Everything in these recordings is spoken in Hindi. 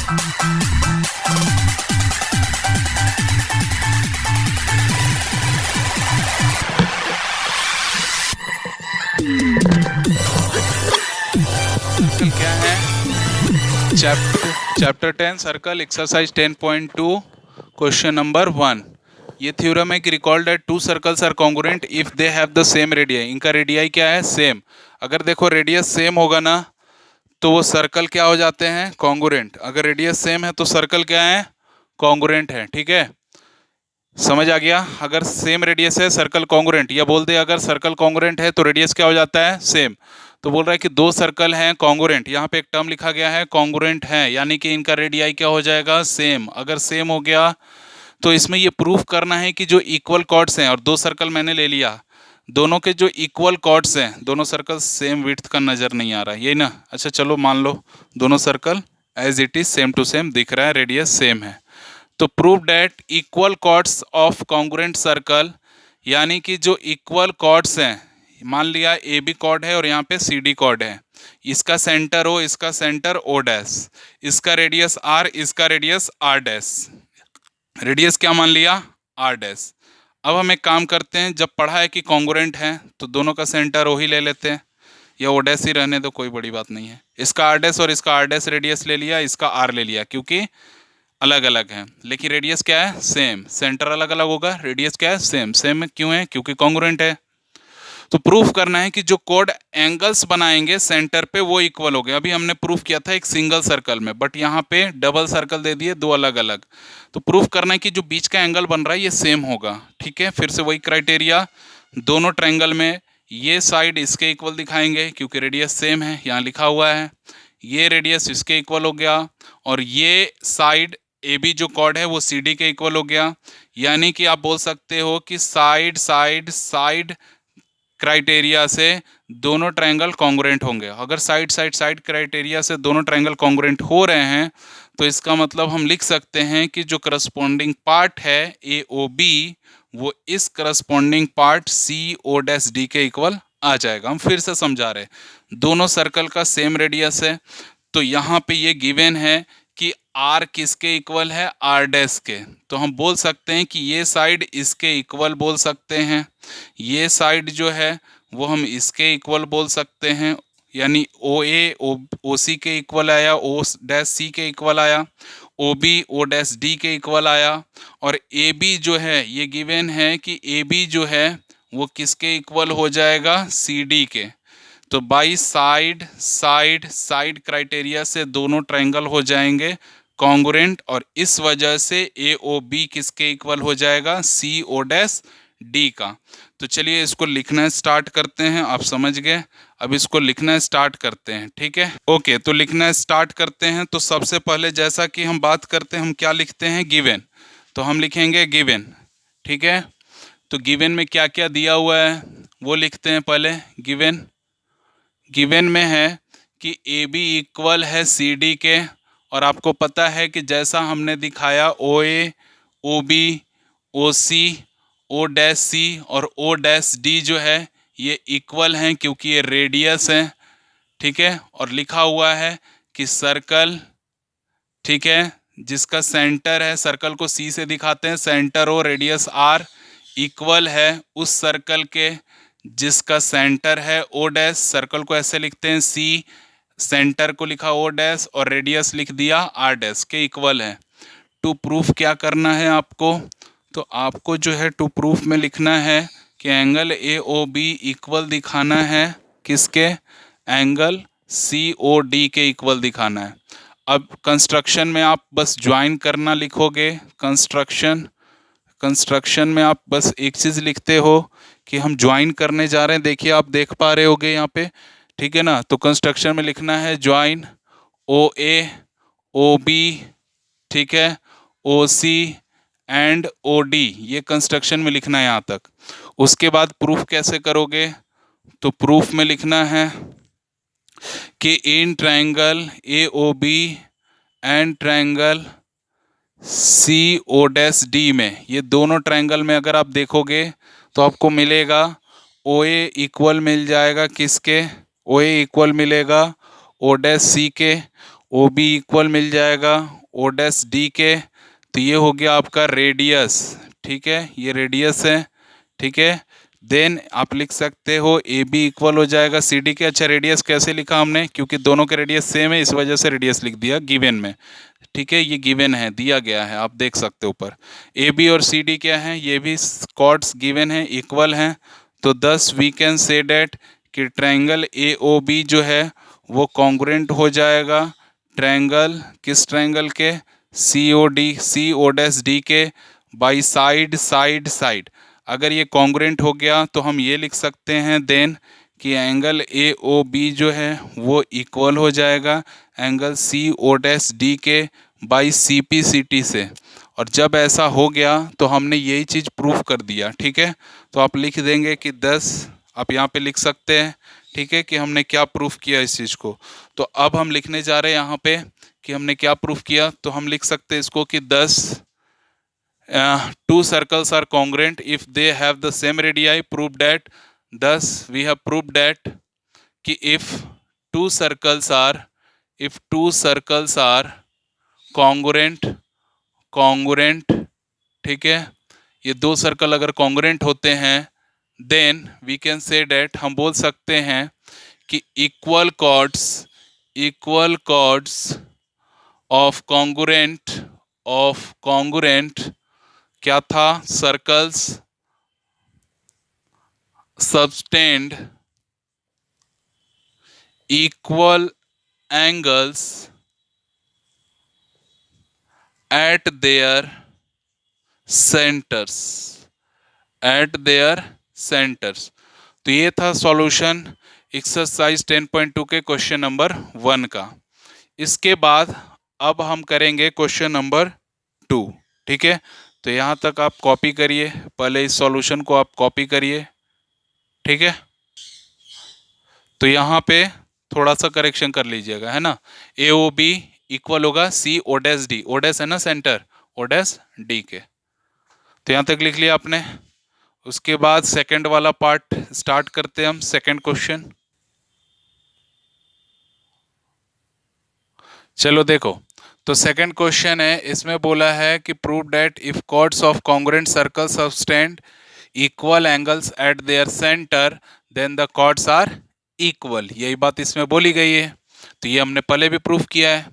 क्या है? Chapter 10 circle exercise 10.2 question number 1। ये थ्योरम है कि recall that two circles are congruent if they have the same radii. इनका रेडियाई क्या है? सेम। अगर देखो रेडियस सेम होगा ना तो वो सर्कल क्या हो जाते हैं? कॉन्ग्रुएंट। अगर रेडियस सेम है तो सर्कल क्या है? कॉन्ग्रुएंट है। ठीक है, समझ आ गया? अगर सेम रेडियस है सर्कल कॉन्ग्रुएंट, या बोल दे अगर सर्कल कॉन्ग्रुएंट है तो रेडियस क्या हो जाता है? सेम। तो बोल रहा है कि दो सर्कल हैं कॉन्ग्रुएंट, यहाँ पे एक टर्म लिखा गया है कॉन्ग्रुएंट है, यानी कि इनका रेडियाई क्या हो जाएगा? सेम। अगर सेम हो गया तो इसमें ये प्रूफ करना है कि जो इक्वल कॉर्ड्स हैं, और दो सर्कल मैंने ले लिया, दोनों के जो इक्वल कॉर्ड्स हैं, दोनों सर्कल सेम विड्थ का नजर नहीं आ रहा, यही ना? अच्छा चलो मान लो दोनों circle as it is same to same दिख रहा है, रेडियस सेम है। तो prove that equal chords of congruent circle, यानी कि जो इक्वल कॉर्ड्स हैं, मान लिया ए बी कॉर्ड है और यहाँ पे सी डी कॉर्ड है, इसका सेंटर ओ, इसका सेंटर ओ डैश, इसका रेडियस आर, इसका रेडियस आर डैश, रेडियस क्या मान लिया? R dash. अब हम एक काम करते हैं, जब पढ़ा है कि कॉन्ग्रुएंट है तो दोनों का सेंटर ओ ही ले लेते हैं, या ओ डैश ही रहने दो, कोई बड़ी बात नहीं है। इसका आर डैश और इसका आर डैश रेडियस ले लिया, इसका आर ले लिया, क्योंकि अलग अलग है, लेकिन रेडियस क्या है? सेम। सेंटर अलग अलग होगा, रेडियस क्या है? सेम। सेम क्यों है? क्योंकि कॉन्ग्रुएंट है। तो प्रूफ करना है कि जो कोड एंगल्स बनाएंगे सेंटर पे वो इक्वल हो गए। अभी हमने प्रूफ किया था एक सिंगल सर्कल में, बट यहाँ पे डबल सर्कल दे दिए, दो अलग अलग। तो प्रूफ करना है कि जो बीच का एंगल बन रहा है ये सेम होगा। ठीक है, फिर से वही क्राइटेरिया, दोनों ट्रायंगल में ये साइड इसके इक्वल दिखाएंगे क्योंकि रेडियस सेम है, यहाँ लिखा हुआ है। ये रेडियस इसके इक्वल हो गया, और ये साइड ए बी जो कॉर्ड है वो सी डी के इक्वल हो गया। यानी कि आप बोल सकते हो कि साइड साइड साइड क्राइटेरिया से दोनों ट्रायंगल कॉन्ग्रुएंट होंगे। अगर साइड साइड साइड क्राइटेरिया से दोनों ट्रायंगल कॉन्ग्रुएंट हो रहे हैं तो इसका मतलब हम लिख सकते हैं कि जो करस्पॉन्डिंग पार्ट है ए ओ बी, वो इस corresponding part C O dash D के इक्वल आ जाएगा। हम फिर से समझा रहे, दोनों सर्कल का सेम रेडियस है, तो यहाँ पे ये गिवन है कि आर किसके इक्वल है? आर डैश के। तो हम बोल सकते हैं कि ये साइड इसके इक्वल बोल सकते हैं, ये साइड जो है वो हम इसके इक्वल बोल सकते हैं, यानी ओ ए ओ सी के इक्वल आया, ओ डैश सी के इक्वल आया, O B O dash D के इक्वल आया। और ए बी जो है ये गिवन है कि ए बी जो है वो किसके इक्वल हो जाएगा? सी डी के। तो by side side side criteria से दोनों ट्रायंगल हो जाएंगे कॉन्ग्रुएंट, और इस वजह से ए ओ बी किसके इक्वल हो जाएगा? सी ओ डैश डी का। तो चलिए इसको लिखना स्टार्ट करते हैं। आप समझ गए, अब इसको लिखना स्टार्ट करते हैं। ठीक है, ओके, तो लिखना स्टार्ट करते हैं। तो सबसे पहले जैसा कि हम बात करते हैं, हम क्या लिखते हैं? गिवन। तो हम लिखेंगे गिवन। ठीक है, तो गिवन में क्या क्या दिया हुआ है वो लिखते हैं पहले। गिवन में है कि ए बी इक्वल है सी डी के, और आपको पता है कि जैसा हमने दिखाया ओ A O B O C O dash सी और ओ डैश डी जो है ये इक्वल हैं क्योंकि ये रेडियस है। ठीक है, और लिखा हुआ है कि सर्कल, ठीक है, जिसका सेंटर है, सर्कल को सी से दिखाते हैं, centre O radius R, equal है उस सर्कल के जिसका सेंटर है ओ डैश। सर्कल को ऐसे लिखते हैं सी, सेंटर को लिखा ओ डैश और रेडियस लिख दिया आर डैश के इक्वल है। टू प्रूफ क्या करना है आपको? तो आपको जो है टू प्रूफ में लिखना है कि angle A O B equal दिखाना है किसके? एंगल सी ओ डी के इक्वल दिखाना है। अब कंस्ट्रक्शन में आप बस ज्वाइन करना लिखोगे। कंस्ट्रक्शन में आप बस एक चीज़ लिखते हो कि हम ज्वाइन करने जा रहे हैं। देखिए आप देख पा रहे होगे यहाँ पे, ठीक है ना? तो कंस्ट्रक्शन में लिखना है join O A O B, ठीक है, ओ सी एंड ओ डी, ये कंस्ट्रक्शन में लिखना है यहाँ तक। उसके बाद प्रूफ कैसे करोगे? तो प्रूफ में लिखना है कि in triangle A O B and triangle C O dash D में, ये दोनों ट्रायंगल में अगर आप देखोगे तो आपको मिलेगा ओ ए इक्वल मिल जाएगा किसके? ओ ए इक्वल मिलेगा ओ डैश सी के। ओ बी इक्वल मिल जाएगा ओ डैश डी के। तो ये हो गया आपका रेडियस, ठीक है, ये रेडियस है, ठीक है। देन आप लिख सकते हो ए बी इक्वल हो जाएगा सी डी के। अच्छा, रेडियस कैसे लिखा हमने, क्योंकि दोनों के रेडियस सेम है इस वजह से रेडियस लिख दिया गिवन में, ठीक है। ये गिवन है, दिया गया है, आप देख सकते हो ऊपर। ए बी और सी डी क्या है, ये भी कॉर्ड्स गिवन है, इक्वल हैं। तो thus we can say date कि ट्रायंगल ए ओ बी जो है वो कॉन्ग्रुएंट हो जाएगा ट्रायंगल, किस ट्रायंगल के, सी ओ डी, सी ओ डैश डी के, बाई साइड साइड साइड। अगर ये कॉन्ग्रुएंट हो गया तो हम ये लिख सकते हैं देन कि एंगल ए ओ बी जो है वो इक्वल हो जाएगा angle C O dash D के by C P C T से। और जब ऐसा हो गया तो हमने यही चीज़ प्रूफ कर दिया, ठीक है। तो आप लिख देंगे कि 10, आप यहाँ पे लिख सकते हैं, ठीक है, कि हमने क्या प्रूफ किया इस चीज़ को। तो अब हम लिखने जा रहे हैं यहाँ पे कि हमने क्या प्रूफ किया। तो हम लिख सकते हैं इसको कि 10 two circles are congruent if they have the same radii, prove that, thus we have proved that कि if two circles are congruent, ठीक है, ये दो सर्कल अगर कॉन्ग्रुएंट होते हैं then we can say that, हम बोल सकते हैं कि इक्वल कॉर्ड्स ऑफ कॉन्ग्रुएंट क्या था, circles subtend equal angles at their centres. तो ये था सॉल्यूशन एक्सरसाइज 10.2 के क्वेश्चन नंबर 1 का। इसके बाद अब हम करेंगे क्वेश्चन नंबर 2, ठीक है। तो यहाँ तक आप कॉपी करिए, पहले इस सॉल्यूशन को आप कॉपी करिए, ठीक है। तो यहाँ पे थोड़ा सा करेक्शन कर लीजिएगा, है ना। ए ओ बी इक्वल होगा C O dash D, O dash है ना सेंटर, ओ डैश डी के। तो यहाँ तक लिख लिया आपने। उसके बाद सेकंड वाला पार्ट स्टार्ट करते हैं हम, सेकंड क्वेश्चन। चलो देखो, तो सेकंड क्वेश्चन है, इसमें बोला है कि prove that if chords of congruent circle subtend equal angles at their centre then the chords are equal. यही बात इसमें बोली गई है। तो ये हमने पहले भी प्रूफ किया है,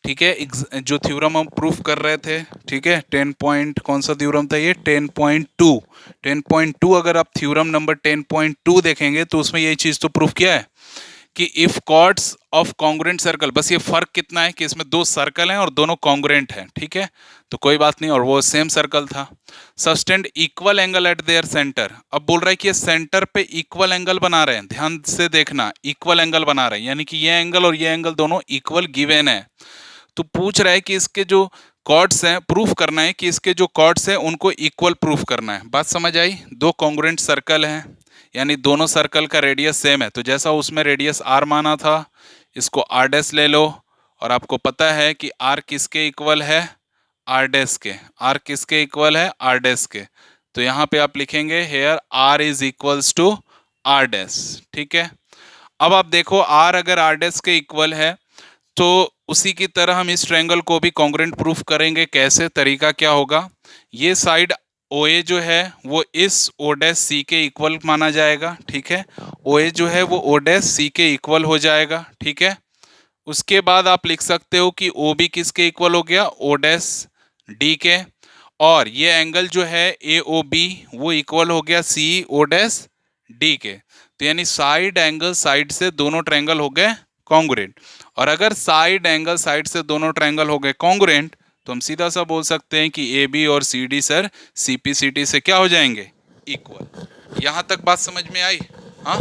ठीक है। जो थ्योरम हम प्रूफ कर रहे थे, ठीक है, 10 पॉइंट कौन सा थ्योरम था ये, 10.2 अगर आप थ्योरम नंबर 10.2 देखेंगे तो उसमें यही चीज़ तो प्रूफ किया है कि if chords of congruent circle, बस ये फर्क कितना है कि इसमें दो सर्कल हैं और दोनों कॉन्ग्रुएंट हैं, ठीक है, तो कोई बात नहीं, और वो सेम सर्कल था। Sustained equal angle at their centre, अब बोल रहा है कि ये सेंटर पे इक्वल एंगल बना रहे हैं, ध्यान से देखना, इक्वल एंगल बना रहे हैं, यानी कि ये एंगल और ये एंगल दोनों इक्वल गिवन है। तो पूछ रहा है कि इसके जो कॉर्ड्स हैं, प्रूफ करना है कि इसके जो कॉर्ड्स हैं उनको इक्वल प्रूफ करना है। बात समझ आई। दो कॉन्ग्रुएंट सर्कल हैं, यानी दोनों सर्कल का रेडियस सेम है, तो जैसा उसमें रेडियस आर माना था, इसको आर डैश ले लो। और आपको पता है कि आर किसके इक्वल है, आर डैश के। आर किसके इक्वल है, आर डैश के। तो यहाँ पे आप लिखेंगे here R is equals to R dash, ठीक है। अब आप देखो, आर अगर आर डैश के इक्वल है तो उसी की तरह हम इस ट्रायंगल को भी कॉन्ग्रुएंट प्रूफ करेंगे। कैसे, तरीका क्या होगा, ये साइड ओ ए जो है वो इस ओ डैश सी के इक्वल माना जाएगा, ठीक है। ओ ए जो है वो ओ डैश सी के इक्वल हो जाएगा, ठीक है। उसके बाद आप लिख सकते हो कि ओ बी किसके इक्वल हो गया, ओ डैश डी के। और ये एंगल जो है ए ओ बी वो इक्वल हो गया सी ओ डैश डी के। तो यानी साइड एंगल साइड से दोनों ट्रायंगल हो गए कॉन्ग्रुएंट। और अगर साइड एंगल साइड से दोनों ट्रायंगल हो गए कॉन्ग्रुएंट तो हम सीधा सा बोल सकते हैं कि ए बी और सी डी सर सी पी सी टी से क्या हो जाएंगे, इक्वल। यहाँ तक बात समझ में आई। हाँ,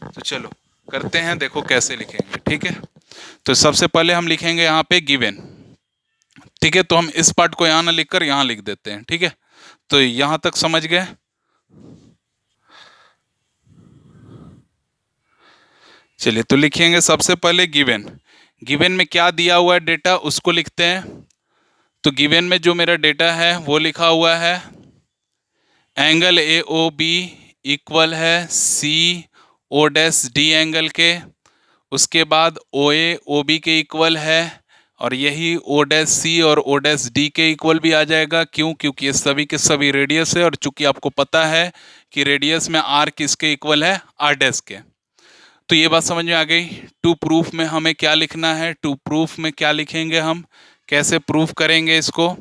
तो चलो करते हैं, देखो कैसे लिखेंगे, ठीक है। तो सबसे पहले हम लिखेंगे यहाँ पे गिवन, ठीक है। तो हम इस पार्ट को यहाँ ना लिखकर यहाँ लिख देते हैं, ठीक है। तो यहाँ तक समझ गए। चलिए, तो लिखेंगे सबसे पहले गिवन। गिवन में क्या दिया हुआ है डेटा उसको लिखते हैं। तो गिवन में जो मेरा डेटा है वो लिखा हुआ है, angle A O B equal है C O dash D angle के। उसके बाद ओ ए ओ बी के इक्वल है और यही ओ डैश सी और ओ डैश डी के इक्वल भी आ जाएगा। क्यों? क्योंकि ये सभी के सभी रेडियस है, और चूंकि आपको पता है कि रेडियस में आर किसके इक्वल है, आर डैश के। तो ये बात समझ में आ गई। टू प्रूफ में हमें क्या लिखना है, टू प्रूफ में क्या लिखेंगे हम, कैसे प्रूफ करेंगे इसको?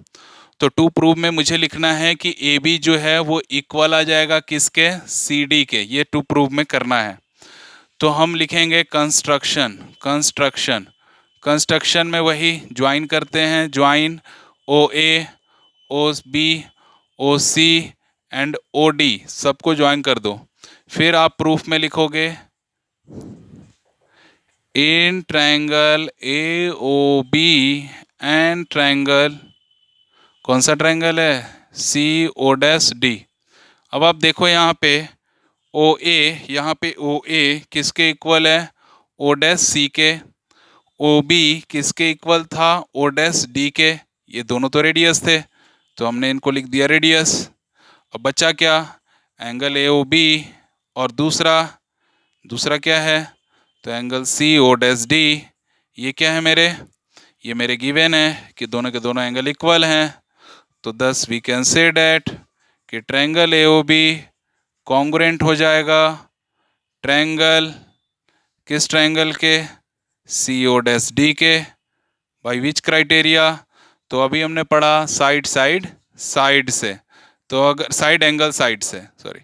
तो टू प्रूफ में मुझे लिखना है कि ए बी जो है वो इक्वल आ जाएगा किसके, सी डी के। ये टू प्रूफ में करना है। तो हम लिखेंगे कंस्ट्रक्शन, कंस्ट्रक्शन, कंस्ट्रक्शन में वही ज्वाइन करते हैं, join O A, O B, O C and O D, सबको ज्वाइन कर दो। फिर आप प्रूफ में लिखोगे in triangle A O B and triangle, कौन सा ट्रायंगल है, सी ओ डैश डी। अब आप देखो यहाँ पे ओ ए, यहाँ पे ओ ए किसके इक्वल है, ओ डैश सी के। ओ बी किसके इक्वल था, ओ डैश डी के। ये दोनों तो रेडियस थे, तो हमने इनको लिख दिया रेडियस। अब बचा क्या, एंगल ए ओ बी, और दूसरा, दूसरा क्या है, तो angle C O dash D. ये क्या है मेरे, ये मेरे गिवन है कि दोनों के दोनों एंगल इक्वल हैं। तो thus we can say that कि triangle A O B congruent हो जाएगा ट्रायंगल, किस ट्रायंगल के, सी ओ डैश डी के। बाई विच क्राइटेरिया, तो अभी हमने पढ़ा साइड साइड साइड से, तो अगर साइड एंगल साइड से, सॉरी,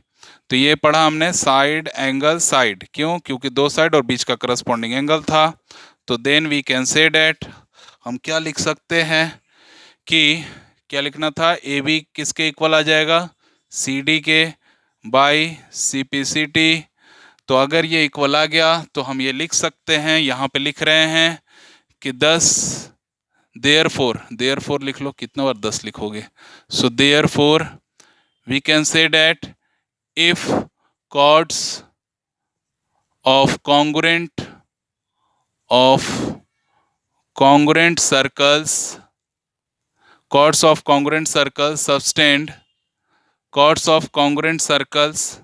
तो ये पढ़ा हमने साइड एंगल साइड। क्यों? क्योंकि दो साइड और बीच का करस्पॉन्डिंग एंगल था। तो then we can say that, हम क्या लिख सकते हैं कि क्या लिखना था, ए बी किसके इक्वल आ जाएगा, सी डी के, by C P C T. तो अगर ये इक्वल आ गया तो हम ये लिख सकते हैं, यहाँ पे लिख रहे हैं कि 10, देयरफॉर लिख लो, कितना बार 10 लिखोगे। So therefore we can say that if chords of congruent circles, chords of congruent circles subtend, chords of congruent circles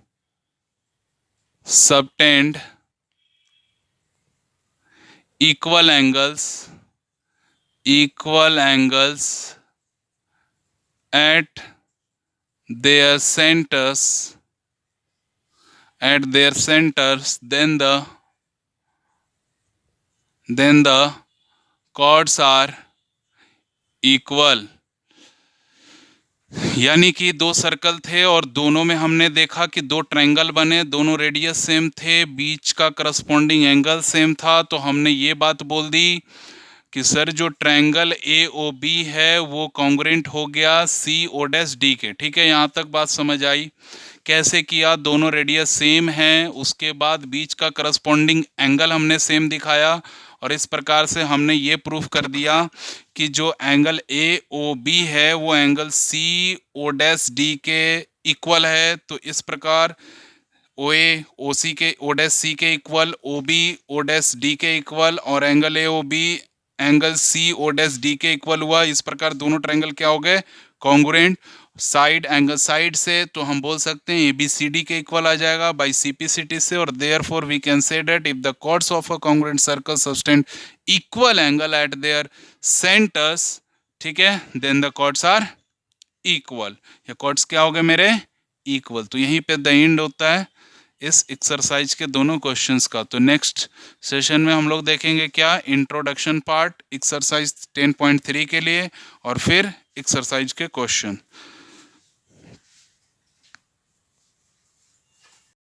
subtend equal angles at their centers, then the chords are equal। यानी कि दो सर्कल थे और दोनों में हमने देखा कि दो ट्रायंगल बने, दोनों रेडियस सेम थे, बीच का करस्पॉन्डिंग एंगल सेम था। तो हमने ये बात बोल दी कि सर जो ट्रायंगल ए ओ बी है वो कॉन्ग्रुएंट हो गया सी ओ डैश डी के। ठीक है, यहाँ तक बात समझ आई। कैसे किया, दोनों रेडियस सेम हैं, उसके बाद बीच का करस्पॉन्डिंग एंगल हमने सेम दिखाया, और इस प्रकार से हमने ये प्रूफ कर दिया कि जो एंगल ए ओ बी है वो angle C O dash D के इक्वल है। तो इस प्रकार ओ ए ओ सी के, ओ डैश सी के equal, O B O dash D के इक्वल, और angle A O B angle C O dash D के इक्वल हुआ। इस प्रकार दोनों ट्रायंगल क्या हो गए, कॉन्ग्रुएंट। साइड एंगल साइड से तो हम बोल सकते हैं ए बी सी डी के इक्वल आ जाएगा by C P C T से, और therefore we can say that if the chords of a congruent circle sustain equal angle at their centres, ठीक है, then the chords are equal. ये chords क्या हो गए मेरे, इक्वल। तो यहीं पे द एंड होता है इस एक्सरसाइज के दोनों क्वेश्चंस का। तो नेक्स्ट सेशन में हम लोग देखेंगे क्या, इंट्रोडक्शन पार्ट एक्सरसाइज 10.3 के लिए, और फिर एक्सरसाइज के क्वेश्चन।